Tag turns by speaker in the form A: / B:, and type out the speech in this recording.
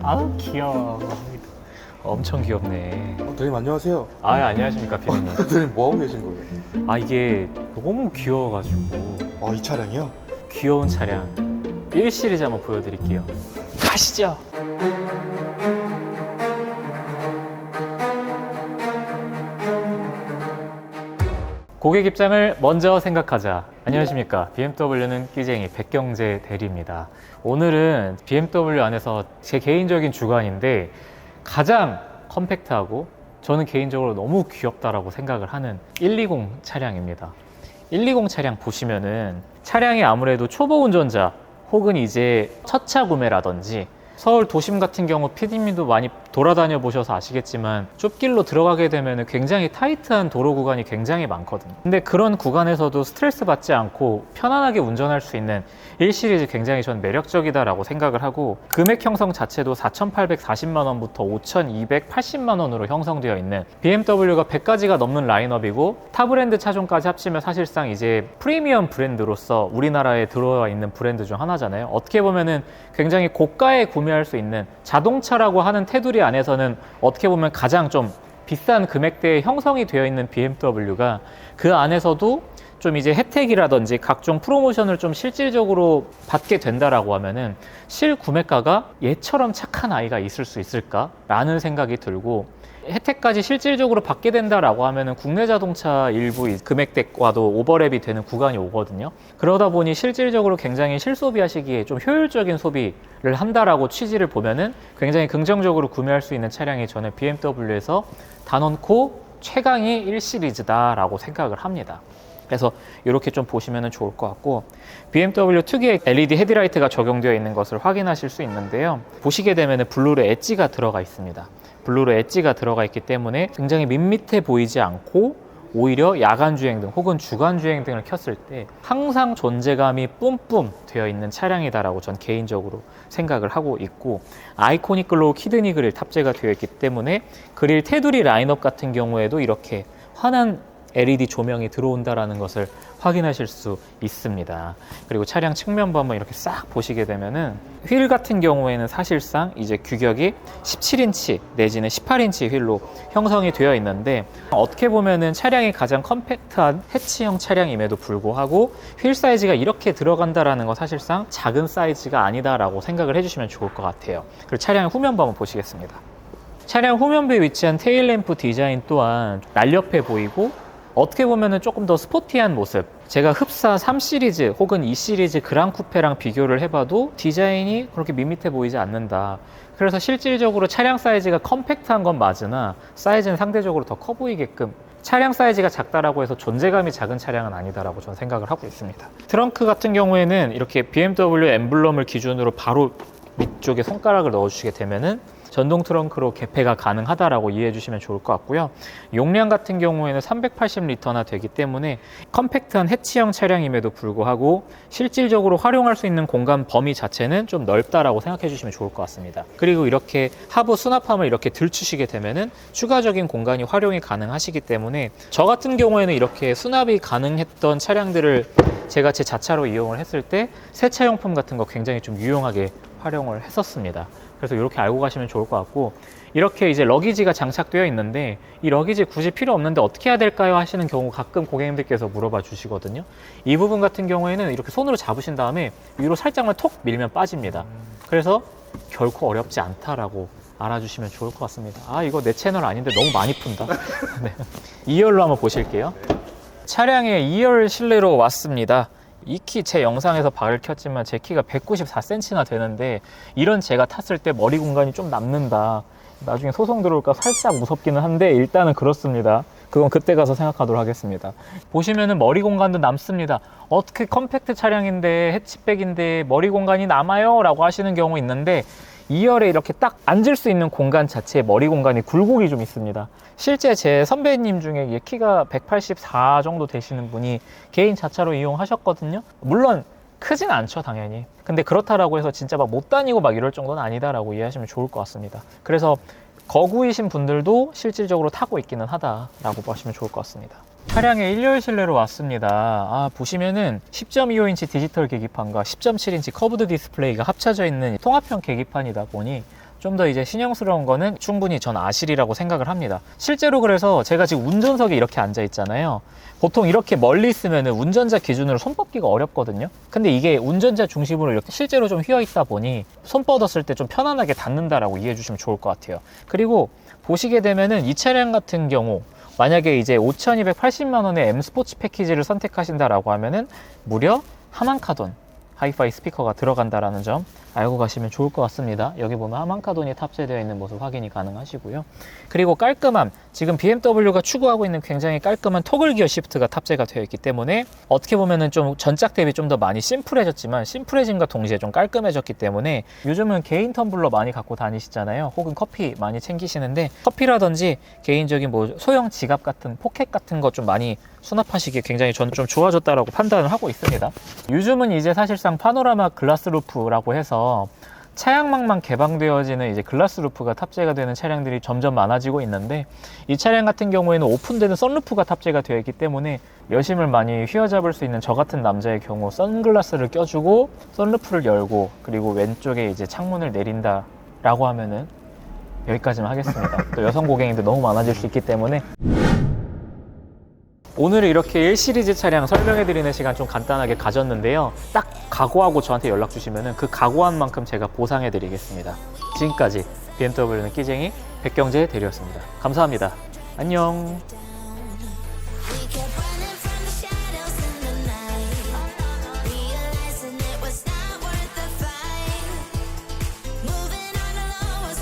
A: 아우 귀여워. 엄청 귀엽네.
B: 대리님 안녕하세요.
A: 아, 안녕하십니까 비님.
B: 대리님 뭐 하고 계신 거예요?
A: 아, 이게 너무 귀여워가지고.
B: 이 차량이요?
A: 귀여운 차량 1 시리즈 한번 보여드릴게요. 가시죠. 고객 입장을 먼저 생각하자. 안녕하십니까. BMW는 끼쟁이 백경재 대리입니다. 오늘은 BMW 안에서 제 개인적인 주관인데 가장 컴팩트하고 저는 개인적으로 너무 귀엽다라고 생각을 하는 120 차량입니다. 120 차량 보시면은 차량이 아무래도 초보 운전자 혹은 이제 첫 차 구매라든지 서울 도심 같은 경우 PD님도 많이 돌아다녀 보셔서 아시겠지만 좁길로 들어가게 되면 굉장히 타이트한 도로 구간이 굉장히 많거든요. 근데 그런 구간에서도 스트레스 받지 않고 편안하게 운전할 수 있는 1 시리즈 굉장히 전 매력적이다라고 생각을 하고 금액 형성 자체도 4,840만 원부터 5,280만 원으로 형성되어 있는 BMW가 100가지가 넘는 라인업이고 타 브랜드 차종까지 합치면 사실상 이제 프리미엄 브랜드로서 우리나라에 들어와 있는 브랜드 중 하나잖아요. 어떻게 보면은 굉장히 고가에 구매할 수 있는 자동차라고 하는 테두리 안에서는 어떻게 보면 가장 좀 비싼 금액대에 형성이 되어 있는 BMW가 그 안에서도 좀 이제 혜택이라든지 각종 프로모션을 좀 실질적으로 받게 된다라고 하면은 실구매가가 얘처럼 착한 아이가 있을 수 있을까라는 생각이 들고 혜택까지 실질적으로 받게 된다라고 하면은 국내 자동차 일부 금액대와도 오버랩이 되는 구간이 오거든요. 그러다 보니 실질적으로 굉장히 실소비하시기에 좀 효율적인 소비를 한다라고 취지를 보면은 굉장히 긍정적으로 구매할 수 있는 차량이 저는 BMW에서 단언코 최강의 1 시리즈다라고 생각을 합니다. 그래서 이렇게 좀 보시면 좋을 것 같고 BMW 특유의 LED 헤드라이트가 적용되어 있는 것을 확인하실 수 있는데요. 보시게 되면 블루로 엣지가 들어가 있습니다. 블루로 엣지가 들어가 있기 때문에 굉장히 밋밋해 보이지 않고 오히려 야간 주행 등 혹은 주간 주행 등을 켰을 때 항상 존재감이 뿜뿜 되어 있는 차량이다라고 전 개인적으로 생각을 하고 있고 아이코닉 글로우 키드니 그릴 탑재가 되어 있기 때문에 그릴 테두리 라인업 같은 경우에도 이렇게 환한 LED 조명이 들어온다라는 것을 확인하실 수 있습니다. 그리고 차량 측면부 한번 이렇게 싹 보시게 되면은 휠 같은 경우에는 사실상 이제 규격이 17인치 내지는 18인치 휠로 형성이 되어 있는데 어떻게 보면은 차량이 가장 컴팩트한 해치형 차량임에도 불구하고 휠 사이즈가 이렇게 들어간다라는 건 사실상 작은 사이즈가 아니다라고 생각을 해주시면 좋을 것 같아요. 그리고 차량의 후면부 한번 보시겠습니다. 차량 후면부에 위치한 테일램프 디자인 또한 날렵해 보이고 어떻게 보면은 조금 더 스포티한 모습 제가 흡사 3 시리즈 혹은 2 시리즈 그랑 쿠페랑 비교를 해봐도 디자인이 그렇게 밋밋해 보이지 않는다. 그래서 실질적으로 차량 사이즈가 컴팩트한 건 맞으나 사이즈는 상대적으로 더 커 보이게끔 차량 사이즈가 작다라고 해서 존재감이 작은 차량은 아니다라고 저는 생각을 하고 있습니다. 트렁크 같은 경우에는 이렇게 BMW 엠블럼을 기준으로 바로 밑쪽에 손가락을 넣어주시게 되면은 전동 트렁크로 개폐가 가능하다라고 이해해 주시면 좋을 것 같고요. 용량 같은 경우에는 380리터나 되기 때문에 컴팩트한 해치형 차량임에도 불구하고 실질적으로 활용할 수 있는 공간 범위 자체는 좀 넓다라고 생각해 주시면 좋을 것 같습니다. 그리고 이렇게 하부 수납함을 이렇게 들추시게 되면은 추가적인 공간이 활용이 가능하시기 때문에 저 같은 경우에는 이렇게 수납이 가능했던 차량들을 제가 제 자차로 이용을 했을 때 세차용품 같은 거 굉장히 좀 유용하게 활용을 했었습니다. 그래서 이렇게 알고 가시면 좋을 것 같고 이렇게 이제 러기지가 장착되어 있는데 이 러기지 굳이 필요 없는데 어떻게 해야 될까요? 하시는 경우 가끔 고객님들께서 물어봐 주시거든요. 이 부분 같은 경우에는 이렇게 손으로 잡으신 다음에 위로 살짝만 톡 밀면 빠집니다. 그래서 결코 어렵지 않다라고 알아주시면 좋을 것 같습니다. 아, 이거 내 채널 아닌데 너무 많이 푼다. 네. 2열로 한번 보실게요. 차량의 2열 실내로 왔습니다. 이 키 제 영상에서 밝혔지만 제 키가 194cm나 되는데 이런 제가 탔을 때 머리 공간이 좀 남는다. 나중에 소송 들어올까 살짝 무섭기는 한데 일단은 그렇습니다. 그건 그때 가서 생각하도록 하겠습니다. 보시면은 머리 공간도 남습니다. 어떻게 컴팩트 차량인데 해치백인데 머리 공간이 남아요? 라고 하시는 경우 있는데 2열에 이렇게 딱 앉을 수 있는 공간 자체에 머리 공간이 굴곡이 좀 있습니다. 실제 제 선배님 중에 키가 184 정도 되시는 분이 개인 자차로 이용하셨거든요. 물론 크진 않죠, 당연히. 근데 그렇다라고 해서 진짜 막 못 다니고 막 이럴 정도는 아니다라고 이해하시면 좋을 것 같습니다. 그래서 거구이신 분들도 실질적으로 타고 있기는 하다라고 보시면 좋을 것 같습니다. 차량의 1열 실내로 왔습니다. 보시면은 10.25인치 디지털 계기판과 10.7인치 커브드 디스플레이가 합쳐져 있는 통합형 계기판이다 보니 좀 더 이제 신형스러운 거는 충분히 전 아실이라고 생각을 합니다. 실제로 그래서 제가 지금 운전석에 이렇게 앉아 있잖아요. 보통 이렇게 멀리 있으면 운전자 기준으로 손 뻗기가 어렵거든요. 근데 이게 운전자 중심으로 이렇게 실제로 좀 휘어 있다 보니 손 뻗었을 때 좀 편안하게 닿는다라고 이해해 주시면 좋을 것 같아요. 그리고 보시게 되면은 이 차량 같은 경우 만약에 이제 5,280만 원의 M 스포츠 패키지를 선택하신다라고 하면은 무려 하만카돈 하이파이 스피커가 들어간다라는 점 알고 가시면 좋을 것 같습니다. 여기 보면 하만카돈이 탑재되어 있는 모습 확인이 가능하시고요. 그리고 깔끔함, 지금 BMW가 추구하고 있는 굉장히 깔끔한 토글 기어 시프트가 탑재가 되어 있기 때문에 어떻게 보면은 좀 전작 대비 좀 더 많이 심플해졌지만 심플해짐과 동시에 좀 깔끔해졌기 때문에 요즘은 개인 텀블러 많이 갖고 다니시잖아요. 혹은 커피 많이 챙기시는데 커피라든지 개인적인 뭐 소형 지갑 같은 포켓 같은 거 좀 많이 수납하시기에 굉장히 저는 좀 좋아졌다라고 판단을 하고 있습니다. 요즘은 이제 사실상 파노라마 글라스 루프라고 해서 차량막만 개방되어지는 이제 글라스 루프가 탑재가 되는 차량들이 점점 많아지고 있는데 이 차량 같은 경우에는 오픈되는 선루프가 탑재가 되어 있기 때문에 여심을 많이 휘어잡을 수 있는 저 같은 남자의 경우 선글라스를 껴주고 선루프를 열고 그리고 왼쪽에 이제 창문을 내린다 라고 하면은 여기까지만 하겠습니다. 또 여성 고객님들 너무 많아질 수 있기 때문에 오늘은 이렇게 1 시리즈 차량 설명해드리는 시간 좀 간단하게 가졌는데요. 딱 각오하고 저한테 연락 주시면 그 각오한 만큼 제가 보상해드리겠습니다. 지금까지 BMW는 끼쟁이 백경제 대리였습니다. 감사합니다. 안녕.